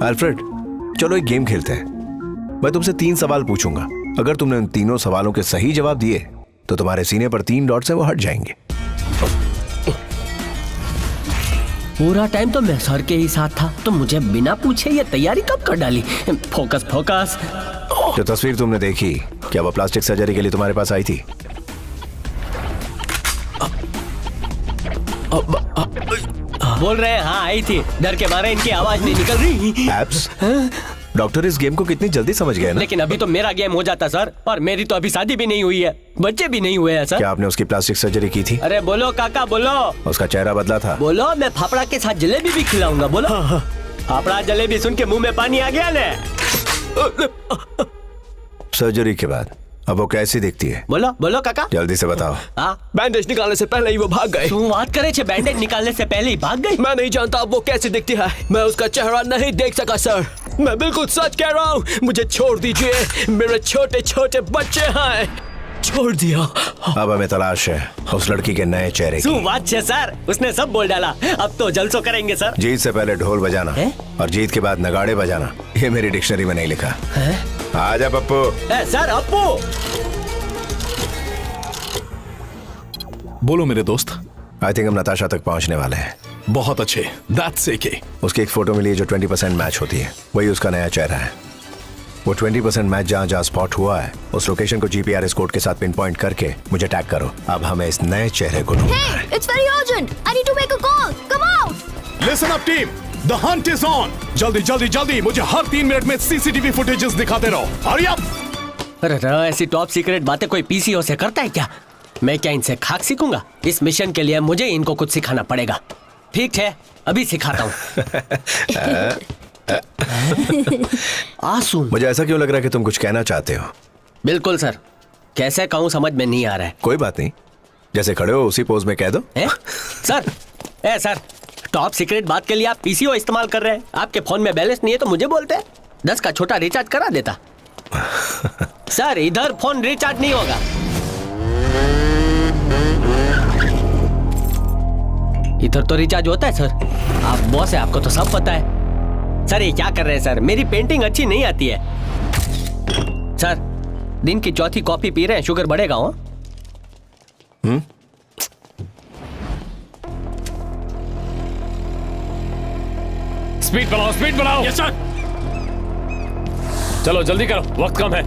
Alfred, चलो एक game खेलते हैं। मैं तुमसे 3 सवाल पूछूंगा। अगर तुमने उन तीनों सवालों के सही जवाब दिए तो तुम्हारे सीने पर 3 डॉट्स हैं, वो हट जाएंगे। पूरा टाइम तो मैं सर के ही साथ था, तो मुझे बिना पूछे ये तैयारी कब कर डाली? Focus focus. जो तस्वीर तुमने देखी, क्या वो प्लास्टिक सर्जरी के लिए तुम्हारे पास आई थी? बोल रहे हैं हाँ आई थी। डर के मारे इनकी आवाज नहीं निकल रही। एब्स? डॉक्टर इस गेम को कितनी जल्दी समझ गए ना? लेकिन अभी तो मेरा गेम हो जाता सर, और मेरी तो अभी शादी भी नहीं हुई है, बच्चे भी नहीं हुए हैं सर। क्या आपने उसकी प्लास्टिक सर्जरी की थी? अरे बोलो काका बोलो। उसका चेहरा बदला था? बोलो, मैं फाफड़ा के साथ जलेबी भी खिलाऊंगा। बोलो। फाफड़ा जलेबी सुन के मुंह में पानी आ गया ना। सर्जरी के बाद अब वो कैसी दिखती है? बोलो बोलो काका, जल्दी से बताओ। बैंडेज निकालने से पहले ही वो भाग गए। तू बात करे छे, बैंडेज निकालने से पहले ही भाग गई? मैं नहीं जानता अब वो कैसी दिखती है, मैं उसका चेहरा नहीं देख सका सर। मैं बिल्कुल सच कह रहा हूँ, मुझे छोड़ दीजिए, मेरे छोटे छोटे बच्चे हैं। छोड़ दिया। अब हमें तलाश है उस लड़की के नए चेहरे की। बात है सर, उसने सब बोल डाला। अब तो जलसो करेंगे सर। जीत से पहले ढोल बजाना है? और जीत के बाद नगाड़े बजाना, ये मेरी डिक्शनरी में नहीं लिखा है? आजा पप्पू। सर अप्पू। बोलो मेरे दोस्त। आई थिंक हम नताशा तक पहुंचने वाले हैं। बहुत अच्छे, दैट्स ओके। उसकी एक फोटो मिली है जो 20% मैच होती है, वही उसका नया चेहरा है। वो 20% मैच जहाँ जहाँ स्पॉट हुआ है, उस लोकेशन को जीपीआरएस कोड के साथ पिन पॉइंट करके मुझे टैग करो। अब हमें इस नए चेहरे को ढूंढना है। Hey, it's very urgent. I need to make a call. Come out. Listen up team, the Hunt is on. जल्दी जल्दी जल्दी मुझे हर 3 मिनट में सीसीटीवी फुटेजेस दिखाते रहो। Hurry up. अरे ऐसी टॉप सीक्रेट बातें कोई पीसीओ से करता है क्या? मैं क्या इनसे खाक सीखूंगा? इस मिशन के लिए मुझे इनको कुछ सिखाना पड़ेगा। ठीक है, अभी सिखाता हूँ। आंसू। मुझे ऐसा क्यों लग रहा है कि तुम कुछ कहना चाहते हो? बिल्कुल सर, कैसे कहूँ समझ में नहीं आ रहा है। कोई बात नहीं, जैसे खड़े हो उसी पोज में कह दो। सर, टॉप सीक्रेट बात के लिए आप पीसीओ इस्तेमाल कर रहे हैं। आपके फोन में बैलेंस नहीं है तो मुझे बोलते हैं, 10 का छोटा रिचार्ज करा देता। सर इधर फोन रिचार्ज नहीं होगा। इधर तो रिचार्ज होता है सर। आप बॉस है, आपको तो सब पता है। सर ये क्या कर रहे हैं सर? मेरी पेंटिंग अच्छी नहीं आती है। सर दिन की चौथी कॉफी पी रहे हैं, शुगर बढ़ेगा हो? स्पीड बढ़ाओ, स्पीड बढ़ाओ। Yes sir. चलो जल्दी करो, वक्त कम है।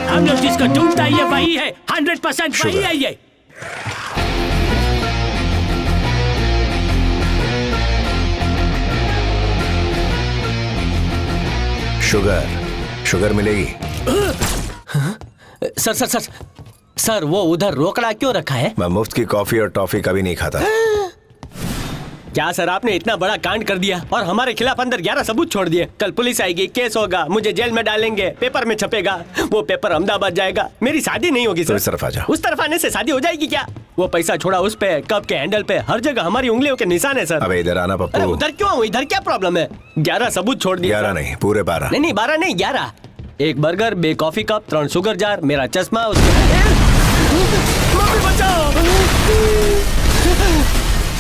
हम लोग जिसको ढूंढता है वही है, 100% वही है ये। शुगर मिलेगी? सर वो उधर रोकड़ा क्यों रखा है? मैं मुफ्त की कॉफी और टॉफी कभी नहीं खाता। क्या सर आपने इतना बड़ा कांड कर दिया और हमारे खिलाफ अंदर 11 सबूत छोड़ दिए। कल पुलिस आएगी, केस होगा, मुझे जेल में डालेंगे, पेपर में छपेगा, वो पेपर अहमदाबाद जाएगा, मेरी शादी नहीं होगी सर। इस तरफ आ जाओ। उस तरफ आने से शादी हो जाएगी क्या? वो पैसा छोड़ा उस पे, कप के हैंडल पे, हर जगह हमारी उंगलियों के निशान है सर। अबे इधर आना पप्पू। अरे उधर क्यों आऊं? इधर क्या प्रॉब्लम है? 11 सबूत छोड़ दिए। 11 नहीं, पूरे 12। नहीं 12 नहीं 11। 1 burger, 2 coffee cup, 3 sugar jar, मेरा चश्मा,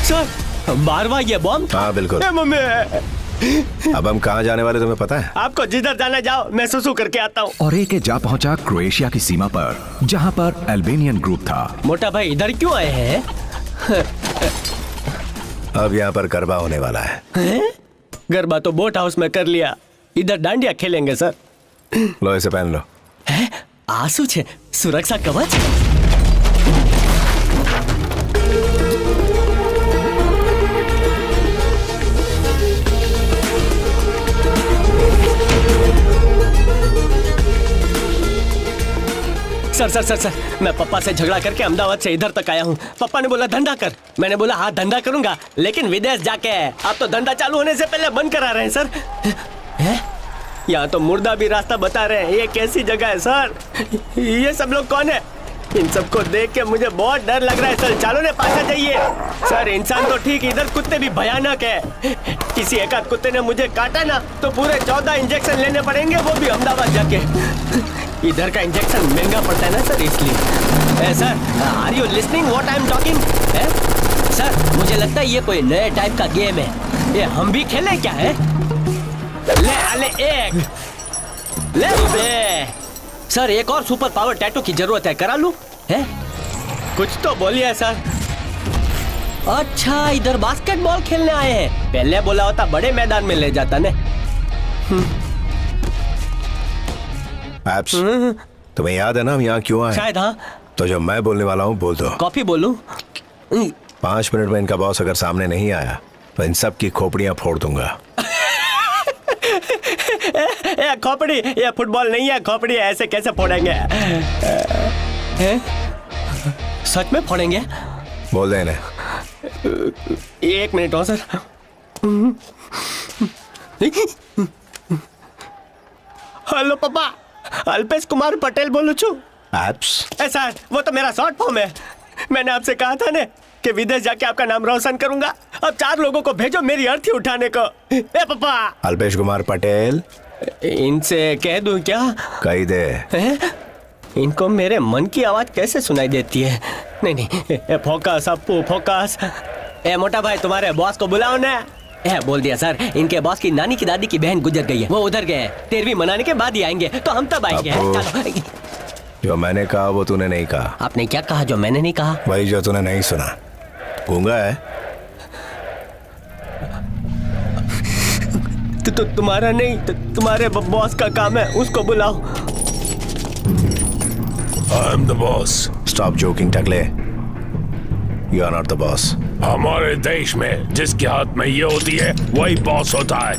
सर 12वां ये बॉम्ब। हाँ बिल्कुल। मम्मी अब हम कहाँ जाने वाले तुम्हें पता है? आपको जिधर जाना जाओ, मैं सुसु करके आता हूँ। और एक जा पहुंचा क्रोएशिया की सीमा पर, जहां पर अल्बेनियन ग्रुप था। मोटा भाई इधर क्यों आए हैं? अब यहाँ पर गरबा होने वाला है। गरबा तो बोट हाउस में कर लिया, इधर डांडिया खेलेंगे सर। लो इसे पहन लो। आंसू छे, सुरक्षा कवच। सर मैं पापा से झगड़ा करके अहमदाबाद से इधर तक आया हूँ। पापा ने बोला धंधा कर, मैंने बोला हाँ धंधा करूंगा, लेकिन विदेश जाके। आप तो धंधा चालू होने से पहले बंद करा रहे हैं सर। यहाँ तो मुर्दा भी रास्ता बता रहे हैं। ये कैसी जगह है सर? ये सब लोग कौन है? इन सबको देख के मुझे बहुत डर लग रहा है सर। चालो ने पासा जाइए सर। इंसान तो ठीक, इधर कुत्ते भी भयानक है। किसी एक आध कुत्ते ने मुझे काटा ना तो पूरे 14 इंजेक्शन लेने पड़ेंगे, वो भी अहमदाबाद जाके। इधर का इंजेक्शन महंगा पड़ता है ना सर, इसलिए। Sir are you listening what I am talking? Sir मुझे लगता है ये कोई नए टाइप का गेम है। ये हम भी खेलें क्या है? ले एक ले बे। सर एक और सुपर पावर टैटू की जरूरत है, करा लूं? है कुछ तो बोलिए सर। अच्छा इधर बास्केटबॉल खेलने आए हैं। पहले बोला होता बड़े मैदान में ले जाता ने। एप्स, तुम्हें याद है ना हम यहाँ क्यों आए? शायद हाँ। तो जब मैं बोलने वाला हूँ बोल दो। कॉफी बोलूं? 5 मिनट में इनका बॉस अगर सामने नहीं आया तो इन सब की खोपड़ियां फोड़ दूंगा। ये खोपड़ी, ये फुटबॉल नहीं है खोपड़ी, ऐसे कैसे फोड़ेंगे? सच में फोड़ेंगे? बोल दे इन्हें। 1 मिनट हो सर। हेलो पापा, अल्पेश कुमार पटेल बोलू छू। एप्स, सर वो तो मेरा शॉर्ट फॉर्म है। मैंने आपसे कहा था ना कि विदेश जाके आपका नाम रोशन करूंगा। अब 4 लोगों को भेजो मेरी अर्थी उठाने को। ए पापा। अल्पेश कुमार पटेल। इनसे कह दूं क्या? कही दे। इनको मेरे मन की आवाज कैसे सुनाई देती है? नहीं, फोकस अपू फोकस। मोटा भाई तुम्हारे बॉस को बुलाओ ना। बोल दिया सर। इनके बॉस की नानी की दादी की बहन गुजर गई है, वो उधर गए हैं। 13वीं मनाने के बाद ही आएंगे, तो हम तब आएंगे। चलो। जो मैंने कहा वो तूने नहीं कहा। आपने क्या कहा जो मैंने नहीं कहा? वही जो तूने नहीं सुना। गूंगा है? तो तुम्हारा नहीं, तुम्हारे बॉस का काम है, उसको बुलाओ। I am the boss. Stop joking, Takle. You are not the boss. हमारे देश में जिसके हाथ में ये होती है वही बॉस होता है।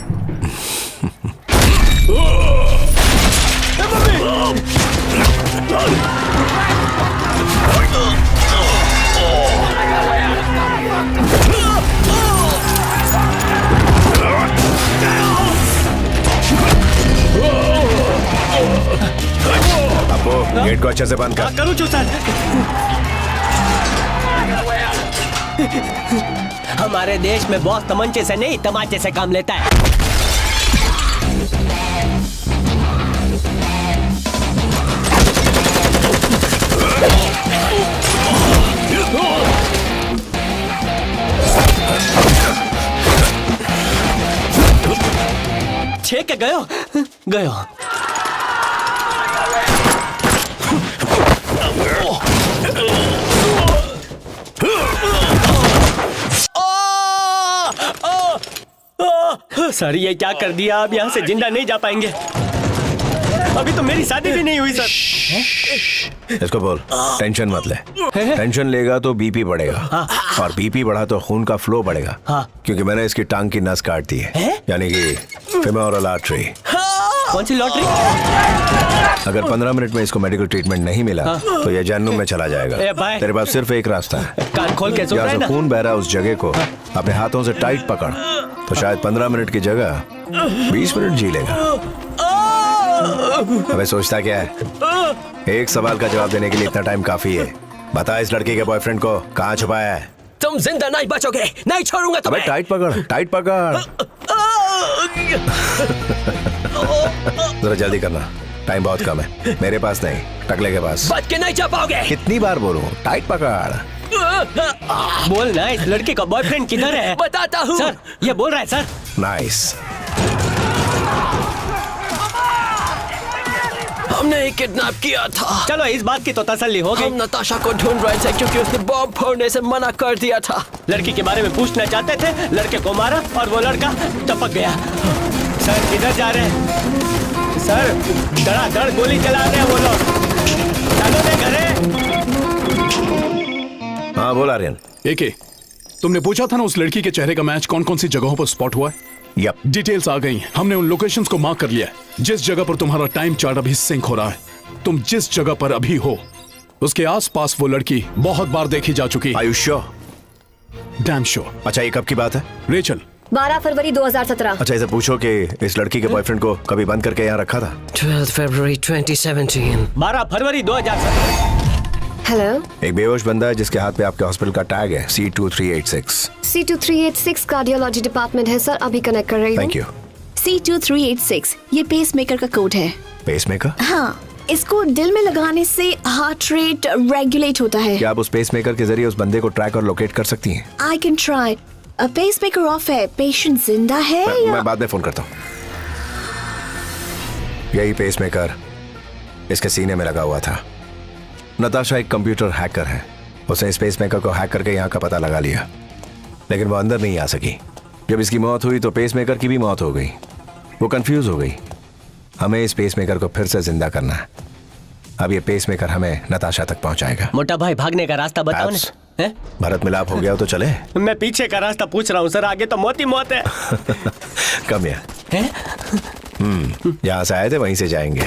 अपो, गेट को अच्छे से बंद कर। करूँ सर। हमारे देश में बॉस तमंचे से नहीं तमाचे से काम लेता है। छेक के गयो गयो। सर ये क्या कर दिया? आप यहाँ से जिंदा नहीं जा पाएंगे। अभी तो मेरी शादी भी नहीं हुई सर। इसको बोल टेंशन मत ले। टेंशन लेगा तो बीपी बढ़ेगा, और बीपी बढ़ा तो खून का फ्लो बढ़ेगा। क्योंकि मैंने इसकी टांग की नस काट दी है, यानी कि फेमोरल आर्टरी। कौन सी लॉटरी? अगर 15 मिनट में इसको मेडिकल ट्रीटमेंट नहीं मिला तो ये जहन्नुम में चला जाएगा। तेरे पास सिर्फ एक रास्ता है। कान खोल के सुन रहा है ना? खून बह रहा है उस जगह को अपने हाथों से टाइट पकड़, तो शायद 15 मिनट की जगह 20 मिनट जी लेगा। अबे सोचता क्या है? एक सवाल का जवाब देने के लिए इतना टाइम काफी है। बता इस लड़की के बॉयफ्रेंड को कहाँ छुपाया है? तुम जिंदा नहीं बचोगे, नहीं छोड़ूंगा अबे तुम्हें। टाइट पकड़, टाइट पकड़। जरा जल्दी करना, टाइम बहुत कम है। मेरे पास नहीं, टकले के पास। बच के नहीं जा पाओगे। कितनी बार बोलूं? टाइट पकड़। बोल ना, इस लड़के का बॉयफ्रेंड किधर है? बताता हूँ सर। ये बोल रहा है सर। नाइस। हमने एक किडनैप किया था। चलो इस बात की तो तसल्ली हो गई। हम नताशा को ढूंढ रहे थे क्योंकि उसने बॉम्ब फोड़ने से मना कर दिया था। लड़की के बारे में पूछना चाहते थे, लड़के को मारा और वो लड़का टपक गया। सर किधर जा रहे हैं? सर धड़ाधड़ गोली चला रहे हैं वो लोग। चलो दे घरे। हाँ बोल आर्यन। एके, तुमने पूछा था ना उस लड़की के चेहरे का मैच कौन कौन सी जगहों पर स्पॉट हुआ है? यप, डिटेल्स आ गई। हमने उन लोकेशंस को मार्क कर लिया है। जिस जगह पर तुम्हारा टाइम चार्ट अभी सिंक हो रहा है, तुम जिस जगह पर अभी हो उसके आसपास वो लड़की बहुत बार देखी जा चुकी है। आयुष श्योर? Damn sure. अच्छा ये कब की बात है? रेचल, 12 फरवरी 2017। अच्छा इसे पूछो कि इस लड़की के बॉयफ्रेंड को कभी बंद करके यहाँ रखा था? 12 फरवरी 2017। 12 फरवरी 2017। हेलो, एक बेहोश बंदा है जिसके हाथ पे आपके हॉस्पिटल का टैग है C2386। C2386 कार्डियोलॉजी डिपार्टमेंट है सर, अभी कनेक्ट कर रही हूँ। Thank you. C2386 ये पेसमेकर का कोड है। पेसमेकर? हाँ, इसको दिल में लगाने से हार्ट रेट रेगुलेट होता है। क्या आप उस पेसमेकर के जरिए उस बंदे को ट्रैक और लोकेट कर सकती हैं? I can try. Pacemaker of है, पेशेंट जिंदा है या? मैं बाद में फोन करता हूँ। यही पेसमेकर इसके सीने में लगा हुआ था। नताशा एक कंप्यूटर हैकर है। उसने इस पेसमेकर को हैक करके यहाँ का पता लगा लिया, लेकिन वो अंदर नहीं आ सकी। जब इसकी मौत हुई तो पेसमेकर की भी मौत हो गई। वो कंफ्यूज हो गई। हमें इस पेसमेकर को फिर से जिंदा करना है। अब ये पेसमेकर हमें नताशा तक पहुंचाएगा। मोटा भाई भागने का रास्ता बताओ Perhaps ना। भरत मिलाप हो गया हो तो चले। मैं पीछे का रास्ता पूछ रहा हूँ सर, आगे तो मौत ही मौत है। कम या जहाँ से आए थे वहीं से जाएंगे।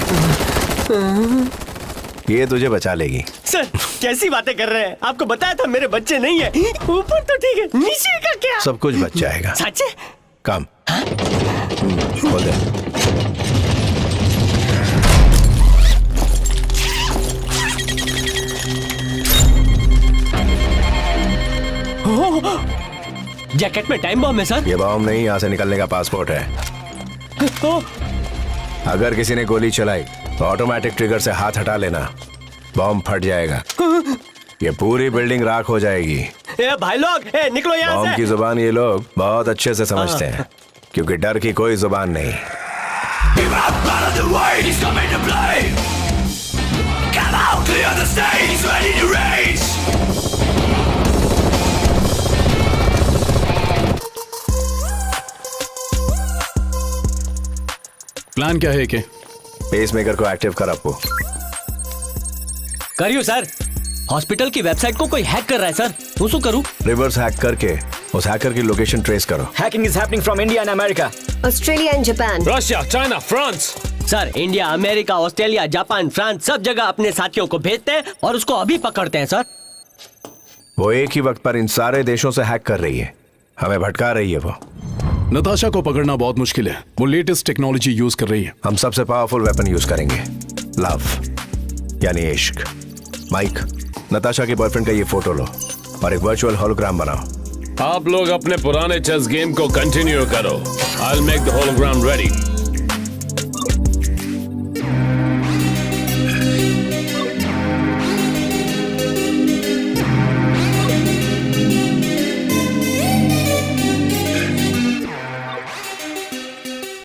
ये तुझे बचा लेगी। सर कैसी बातें कर रहे हैं? आपको बताया था मेरे बच्चे नहीं है। ऊपर तो ठीक है, नीचे का क्या? सब कुछ बच जाएगा। सच है? कम खोल दे। जैकेट में टाइम बॉम्ब है सर। ये बॉम्ब नहीं, यहाँ से निकलने का पासपोर्ट है। अगर किसी ने गोली चलाई तो ऑटोमेटिक ट्रिगर से हाथ हटा लेना, बॉम्ब फट जाएगा। ये पूरी बिल्डिंग राख हो जाएगी। ए भाई लोग, निकलो यहाँ बॉम्ब से। की जुबान ये लोग बहुत अच्छे से समझते हैं, क्योंकि डर की कोई जुबान नहीं। प्लान क्या है के? पेसमेकर को एक्टिव कर आपको। करियो सर। हॉस्पिटल की वेबसाइट को कोई हैक कर रहा है सर। उसको करूं? रिवर्स हैक करके उस हैकर की लोकेशन ट्रेस करो। Hacking is happening from India and America. Australia and Japan. Russia, China, France. Sir India, America, Australia, Japan, France सब जगह अपने साथियों को भेजते हैं और उसको अभी पकड़ते हैं सर। वो एक ही वक्त पर इन सारे देशों से हैक कर रही है, हमें भटका रही है। वो नताशा को पकड़ना बहुत मुश्किल है। वो लेटेस्ट टेक्नोलॉजी यूज कर रही है। हम सबसे पावरफुल वेपन यूज करेंगे, लव यानी इश्क। माइक, नताशा के बॉयफ्रेंड का ये फोटो लो और एक वर्चुअल होलोग्राम बनाओ। आप लोग अपने पुराने चेस गेम को कंटिन्यू करो। I'll make the hologram ready.